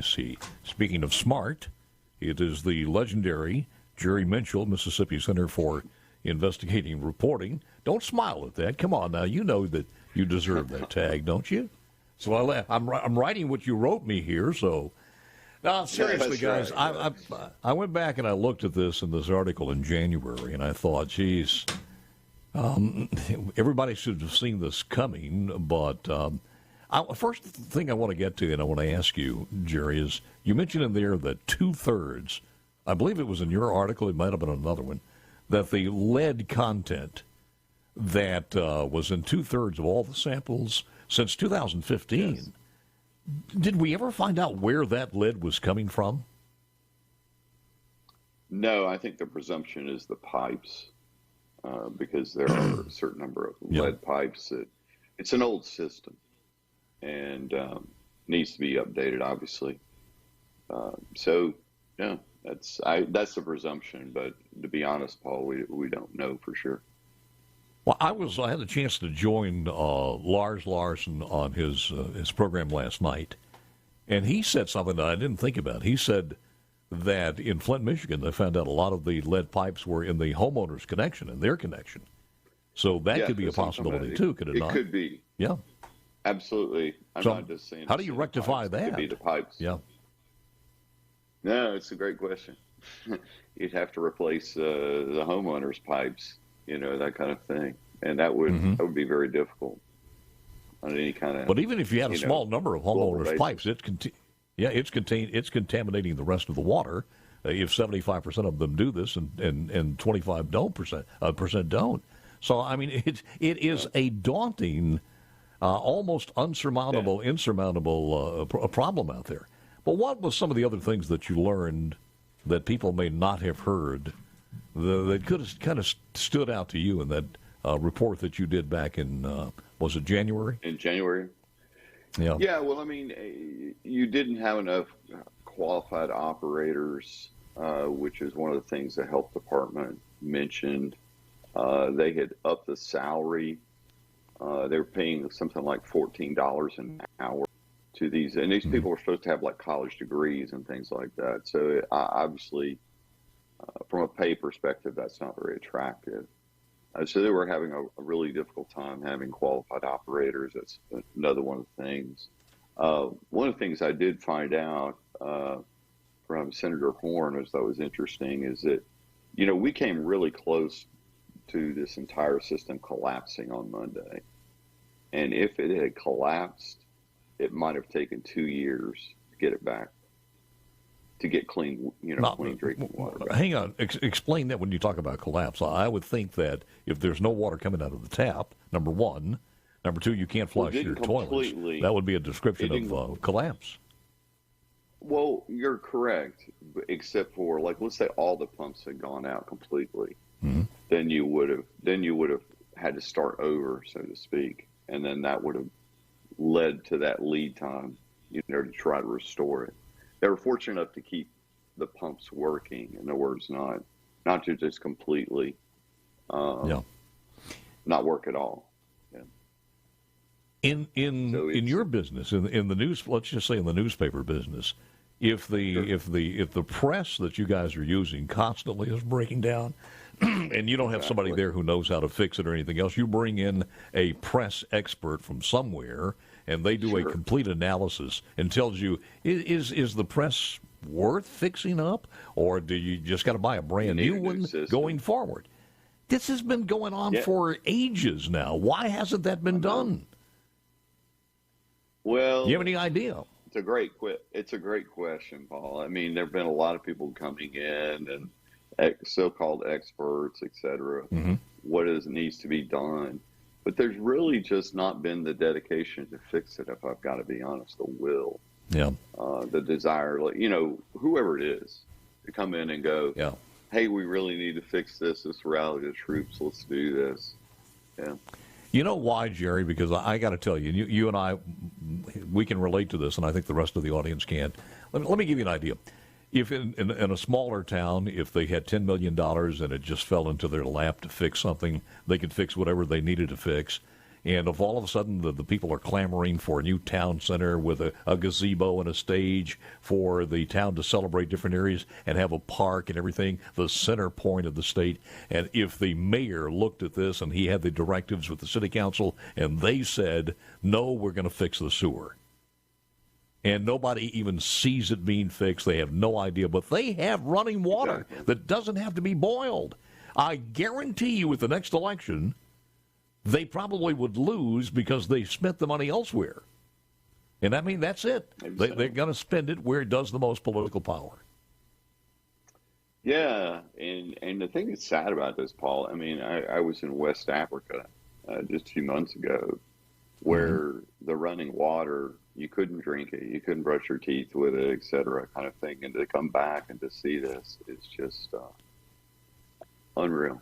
See, speaking of smart, it is the legendary Jerry Mitchell, Mississippi Center for Investigative Reporting. Don't smile at that. Come on now, you know that you deserve that tag, don't you? So I'm writing what you wrote me here. So, now seriously, guys, right. I went back and I looked at this article in January, and I thought, geez, everybody should have seen this coming. But first thing I want to get to, and I want to ask you, Jerry, is you mentioned in there that 2/3, I believe it was in your article, it might have been another one, that the lead content that was in 2/3 of all the samples since 2015. Yes. Did we ever find out where that lead was coming from? No, I think the presumption is the pipes, because there are a certain number of lead pipes that it's an old system and needs to be updated, obviously. So, yeah, that's the presumption. But to be honest, Paul, we don't know for sure. Well, I had a chance to join Lars Larson on his program last night, and he said something that I didn't think about. He said that in Flint, Michigan, they found out a lot of the lead pipes were in the homeowner's connection, in their connection. So that could be a possibility too, could it not? It could be. Yeah. Absolutely. I'm not just saying. How do you rectify that? It could be the pipes. Yeah. No, it's a great question. You'd have to replace the homeowner's pipes, that kind of thing, and that would be very difficult on any kind of. But even if you had a small number of homeowners' pipes, it's contaminating the rest of the water. If 75% of them do this, and 25% don't. So I mean, it is a daunting, almost insurmountable problem out there. But what was some of the other things that you learned that people may not have heard that could have kind of stood out to you in that report that you did back in, was it January? In January. Yeah. Yeah, well, I mean, you didn't have enough qualified operators, which is one of the things the health department mentioned. They had upped the salary. They were paying something like $14 an hour to these, and these people were supposed to have like college degrees and things like that. So obviously, from a pay perspective, that's not very attractive. So they were having a really difficult time having qualified operators. That's another one of the things. One of the things I did find out from Senator Horn, which I thought was interesting, is that, we came really close to this entire system collapsing on Monday. And if it had collapsed, it might have taken 2 years to get it back, to get clean, clean drinking water back. Hang on. Explain that when you talk about collapse. I would think that if there's no water coming out of the tap, number one. Number two, you can't flush your toilets. That would be a description of collapse. Well, you're correct, except for, like, let's say all the pumps had gone out completely. Mm-hmm. Then you would have had to start over, so to speak, and then that would have led to that lead time, to try to restore it. They were fortunate enough to keep the pumps working. In other words, not to just completely not work at all. Yeah. In your business, in the news, let's just say in the newspaper business, if the press that you guys are using constantly is breaking down, and you don't have somebody there who knows how to fix it or anything else, you bring in a press expert from somewhere, and they do a complete analysis and tells you, is the press worth fixing up, or do you just got to buy a brand new one going forward? This has been going on for ages now. Why hasn't that been done? Well, do you have any idea? It's a great question, Paul. I mean, there have been a lot of people coming in and so-called experts, et cetera, what needs to be done. But there's really just not been the dedication to fix it, if I've got to be honest, the will, the desire, whoever it is, to come in and go, hey, we really need to fix this. Let's rally the troops. Let's do this. Yeah. You know why, Jerry? Because I got to tell you, you and I, we can relate to this, and I think the rest of the audience can't. Let me give you an idea. If in a smaller town, if they had $10 million and it just fell into their lap to fix something, they could fix whatever they needed to fix. And if all of a sudden the people are clamoring for a new town center with a gazebo and a stage for the town to celebrate different areas and have a park and everything, the center point of the state, and if the mayor looked at this and he had the directives with the city council and they said, no, we're going to fix the sewer, and nobody even sees it being fixed, they have no idea, but they have running water that doesn't have to be boiled. I guarantee you at the next election, they probably would lose because they spent the money elsewhere. And I mean, that's it. They're going to spend it where it does the most political power. Yeah, and the thing that's sad about this, Paul, I mean, I was in West Africa just 2 months ago where the running water, you couldn't drink it, you couldn't brush your teeth with it, et cetera, kind of thing. And to come back and to see this is just unreal.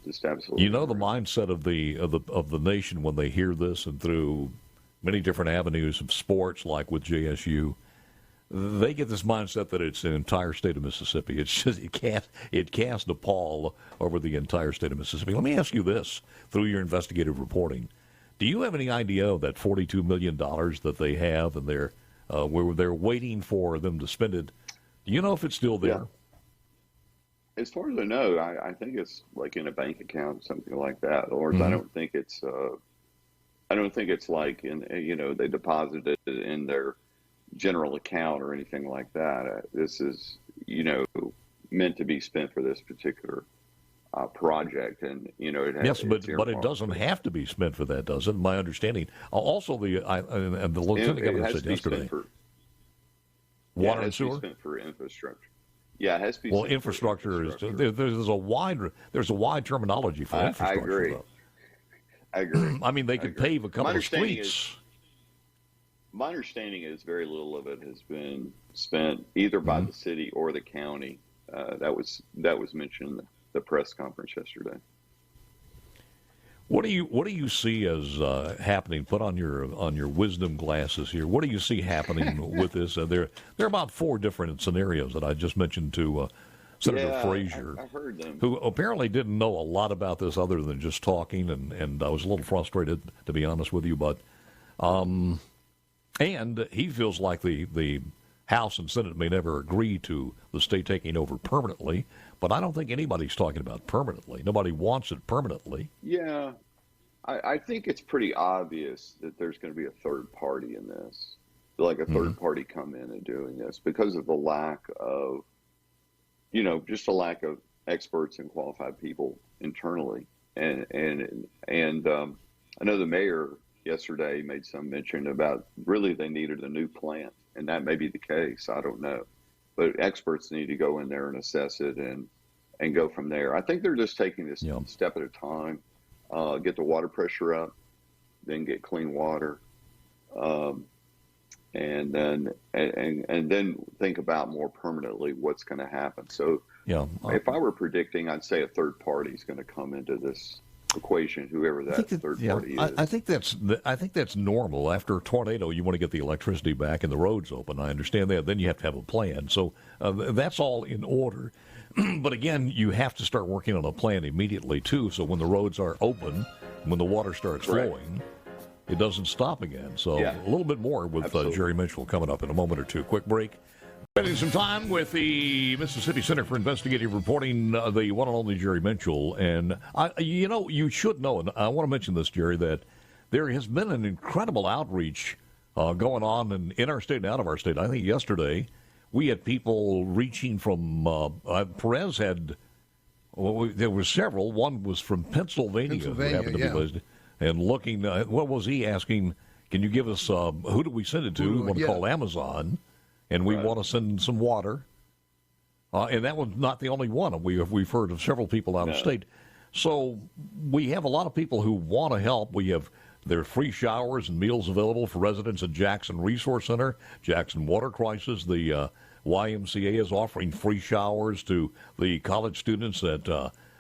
Just absolutely. You know, the mindset of the nation when they hear this, and through many different avenues of sports, like with JSU, they get this mindset that it's an entire state of Mississippi. It's just it casts a pall over the entire state of Mississippi. Let me ask you this: through your investigative reporting, do you have any idea of that $42 million that they have, and where they're waiting for them to spend it? Do you know if it's still there? Yeah. As far as I know, I think it's like in a bank account, something like that. Or I don't think it's like they deposited it in their general account or anything like that. This is meant to be spent for this particular project, and it has, yes, but it doesn't have to be spent for that, does it? My understanding. Also, the lieutenant governor said yesterday, water and sewer, spent for infrastructure. Yeah, it has to be. Well, infrastructure is there's a wide terminology for infrastructure. I agree. Though. I agree. I mean, they could pave a couple of streets. My understanding is very little of it has been spent either by the city or the county. That was mentioned in the press conference yesterday. What do you see as happening? Put on your wisdom glasses here. What do you see happening with this? There are about 4 different scenarios that I just mentioned to Senator Frazier, I've heard them, who apparently didn't know a lot about this other than just talking, and I was a little frustrated, to be honest with you. But and he feels like the House and Senate may never agree to the state taking over permanently. But I don't think anybody's talking about permanently. Nobody wants it permanently. Yeah, I think it's pretty obvious that there's going to be a third party in this, like a third party come in and doing this because of the lack of, just a lack of experts and qualified people internally. And I know the mayor yesterday made some mention about really they needed a new plant, and that may be the case. I don't know. But experts need to go in there and assess it and go from there. I think they're just taking this step at a time, get the water pressure up, then get clean water, and then think about more permanently what's going to happen. So if I were predicting, I'd say a third party is going to come into this equation, whoever that third party is. I think that's normal. After a tornado, you want to get the electricity back and the roads open. I understand that. Then you have to have a plan. So that's all in order. But again, you have to start working on a plan immediately too. So when the roads are open, when the water starts flowing, it doesn't stop again. So a little bit more with Jerry Mitchell coming up in a moment or two. Quick break. Spending some time with the Mississippi Center for Investigative Reporting, the one and only Jerry Mitchell. And, you should know, and I want to mention this, Jerry, that there has been an incredible outreach going on in our state and out of our state. I think yesterday we had people reaching from, Perez had, there were several. One was from Pennsylvania who happened to be listed. And looking, what was he asking? Can you give us, who do we send it to? We want to call Amazon. And we want to send some water. And that was not the only one. We've heard of several people out of state. So we have a lot of people who want to help. There are free showers and meals available for residents at Jackson Resource Center, Jackson Water Crisis. The YMCA is offering free showers to the college students at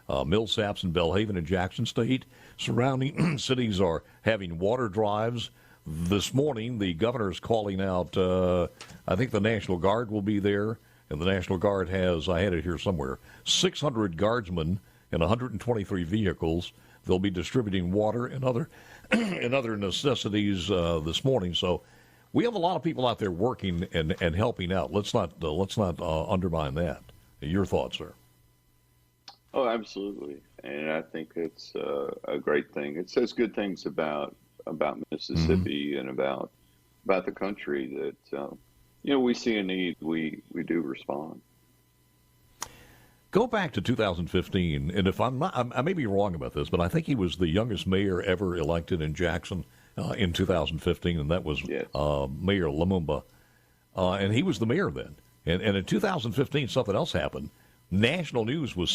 Millsaps and Belhaven and Jackson State. Surrounding cities are having water drives. This morning, the governor is calling out, I think the National Guard will be there, and the National Guard has, I had it here somewhere, 600 guardsmen and 123 vehicles. They'll be distributing water and other and other necessities this morning. So we have a lot of people out there working and helping out. Let's not undermine that. Your thoughts, sir? Oh, absolutely, and I think it's a great thing. It says good things about Mississippi and about the country that we see a need, we do respond. Go back to 2015, and if I'm not, I may be wrong about this, but I think he was the youngest mayor ever elected in Jackson in 2015, and that was Yes. Mayor Lumumba, and he was the mayor then. And in 2015, something else happened. National news was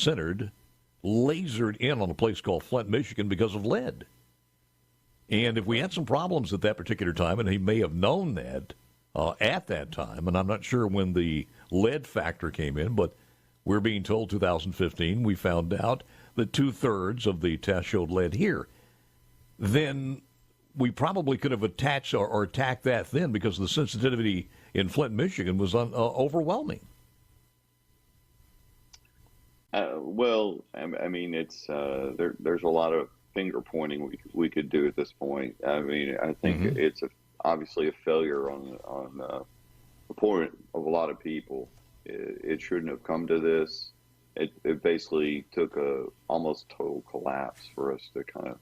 lasered in on a place called Flint, Michigan, because of lead. And if we had some problems at that particular time, and he may have known that at that time, and I'm not sure when the lead factor came in, but we're being told 2015, we found out that 2/3 of the test showed lead here. Then we probably could have attached or attacked that then, because the sensitivity in Flint, Michigan was overwhelming. Well, I mean, it's there's a lot of finger pointing we could do at this point. I mean, I think it's obviously a failure on the point of a lot of people. It shouldn't have come to this. It basically took a almost total collapse for us to kind of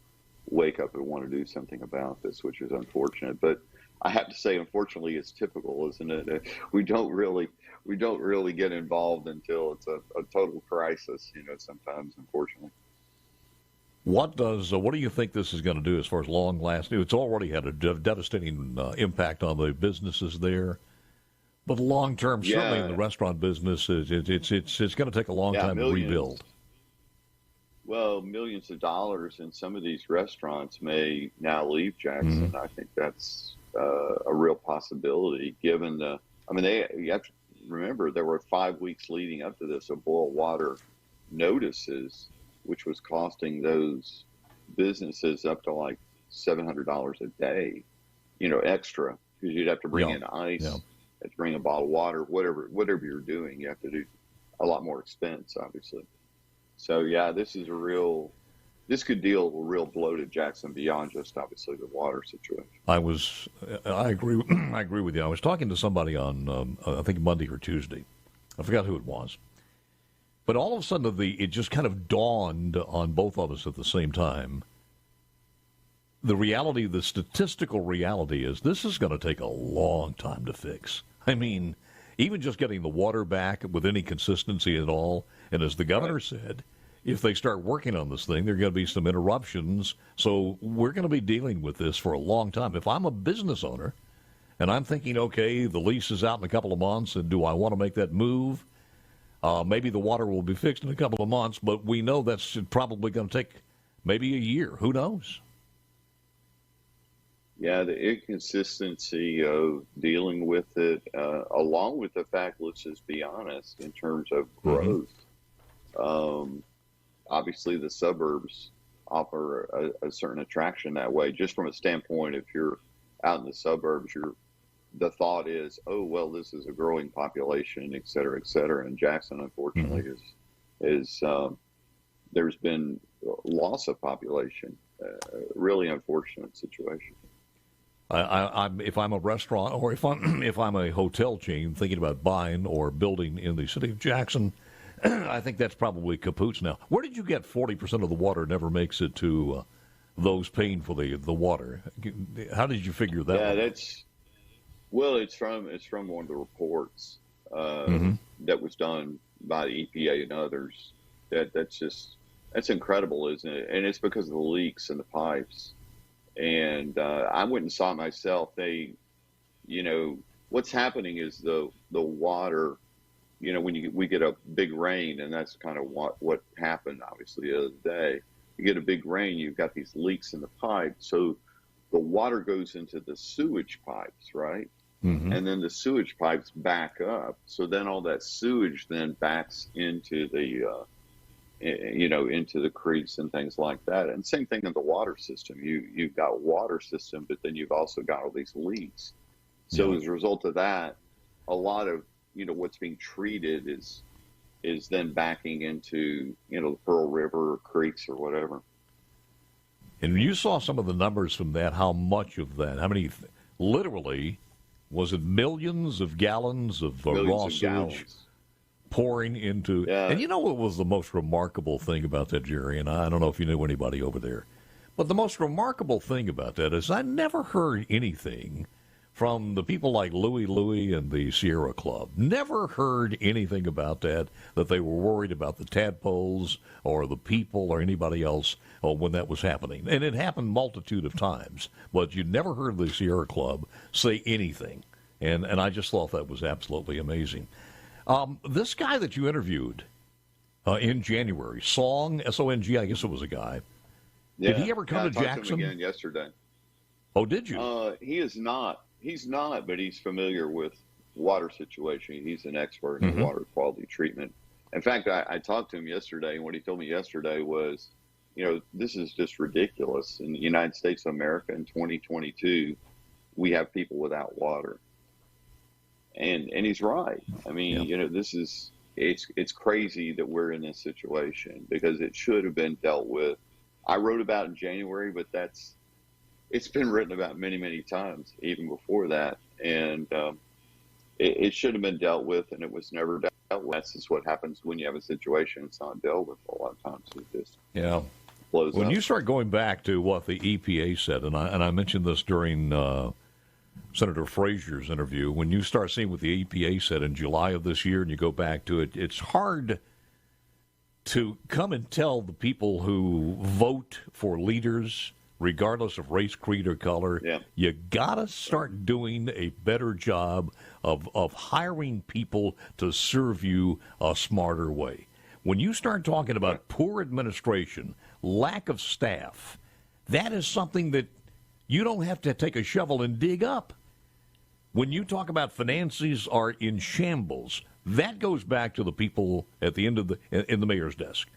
wake up and want to do something about this, which is unfortunate. But I have to say, unfortunately, it's typical, isn't it? We don't really get involved until it's a total crisis, sometimes, unfortunately. What do you think this is going to do as far as long lasting? It's already had a devastating impact on the businesses there, but long term, certainly in the restaurant business, it's going to take a long time to rebuild. Well, millions of dollars in some of these restaurants may now leave Jackson. I think that's a real possibility, given you have to remember there were 5 weeks leading up to this of boil water notices, which was costing those businesses up to like $700 a day, extra, because you'd have to bring in ice, have to bring a bottle of water, whatever you're doing, you have to do a lot more expense, obviously. So yeah, this could deal a real blow to Jackson beyond just obviously the water situation. I agree. I agree with you. I was talking to somebody on I think Monday or Tuesday. I forgot who it was. But all of a sudden, it just kind of dawned on both of us at the same time. The statistical reality is this is going to take a long time to fix. I mean, even just getting the water back with any consistency at all. And as the governor said, if they start working on this thing, there are going to be some interruptions. So we're going to be dealing with this for a long time. If I'm a business owner and I'm thinking, okay, the lease is out in a couple of months, and do I want to make that move? Maybe the water will be fixed in a couple of months, but we know that's probably going to take maybe a year. Who knows? Yeah, the inconsistency of dealing with it, along with the fact, let's just be honest, in terms of growth. Obviously, the suburbs offer a certain attraction that way. Just from a standpoint, if you're out in the suburbs, the thought is, oh, well, this is a growing population, et cetera, et cetera. And Jackson, unfortunately, is there's been loss of population, really unfortunate situation. If I'm a restaurant or if I'm a hotel chain thinking about buying or building in the city of Jackson, I think that's probably kaput now. Where did you get 40% of the water never makes it to those paying for the water? How did you figure that? Yeah, it's from one of the reports that was done by the EPA and others. That's incredible, isn't it? And it's because of the leaks in the pipes. And I went and saw it myself. What's happening is the water, when we get a big rain, and that's kind of what happened, obviously, the other day. You get a big rain, you've got these leaks in the pipe. So the water goes into the sewage pipes, right? And then the sewage pipes back up. So then all that sewage then backs into the into the creeks and things like that. And same thing in the water system. You've got water system, but then you've also got all these leaks. So as a result of that, a lot of, what's being treated is then backing into, the Pearl River or creeks or whatever. And you saw some of the numbers from that, how much of that, how many, literally, was it millions of gallons of raw sewage pouring into, and you know what was the most remarkable thing about that, Jerry, and I don't know if you knew anybody over there, but the most remarkable thing about that is I never heard anything from the people like Louie and the Sierra Club. Never heard anything about that they were worried about the tadpoles or the people or anybody else when that was happening. And it happened multitude of times, but you never heard the Sierra Club say anything. And I just thought that was absolutely amazing. This guy that you interviewed in January, Song, S-O-N-G, I guess it was a guy. Yeah. Did he ever come to Jackson? I talked to him again yesterday. Oh, did you? He is not. He's not, but he's familiar with water situation. He's an expert in water quality treatment. In fact, I talked to him yesterday, and what he told me yesterday was, this is just ridiculous. In the United States of America in 2022, we have people without water. And he's right. I mean, this is, it's crazy that we're in this situation because it should have been dealt with. I wrote about it in January, but it's been written about many, many times, even before that. And it should have been dealt with, and it was never dealt with. That's just what happens when you have a situation it's not dealt with a lot of times. It just blows up. When you start going back to what the EPA said, and I mentioned this during Senator Frazier's interview, when you start seeing what the EPA said in July of this year and you go back to it, it's hard to come and tell the people who vote for leaders, regardless of race, creed, or color, you got to start doing a better job of hiring people to serve you a smarter way. When you start talking about poor administration, lack of staff, that is something that you don't have to take a shovel and dig up. When you talk about finances are in shambles, that goes back to the people at the end of in the mayor's desk.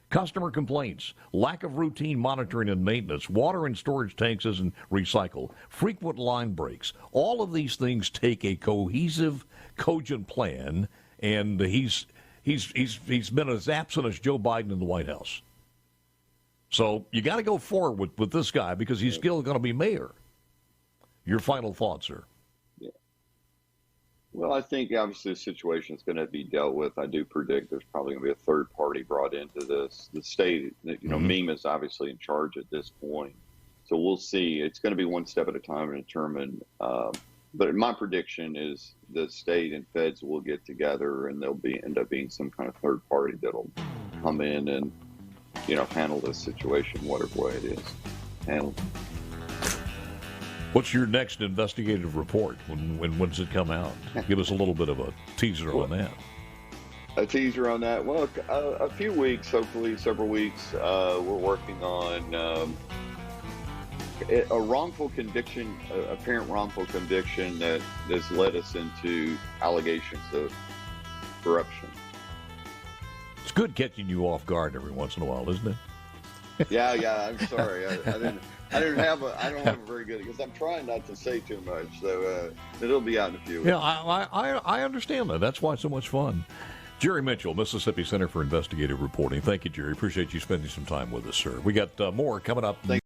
Customer complaints, lack of routine monitoring and maintenance, water and storage tanks isn't recycled, frequent line breaks. All of these things take a cohesive, cogent plan, and he's been as absent as Joe Biden in the White House. So you got to go forward with this guy because he's still going to be mayor. Your final thoughts, sir? Well, I think obviously the situation is going to be dealt with. I do predict there's probably going to be a third party brought into this. The state, MEMA is obviously in charge at this point. So we'll see. It's going to be one step at a time and determine. But my prediction is the state and feds will get together and there'll end up being some kind of third party that'll come in and, handle this situation, whatever way it is. Handle it. What's your next investigative report? When's it come out? Give us a little bit of a teaser on that. A teaser on that? Well, a few weeks, hopefully several weeks. We're working on a wrongful conviction, apparent wrongful conviction that has led us into allegations of corruption. It's good catching you off guard every once in a while, isn't it? Yeah. I'm sorry. I don't have a very good, because I'm trying not to say too much, so it'll be out in a few weeks. Yeah, I understand that. That's why it's so much fun. Jerry Mitchell, Mississippi Center for Investigative Reporting. Thank you, Jerry. Appreciate you spending some time with us, sir. We got more coming up.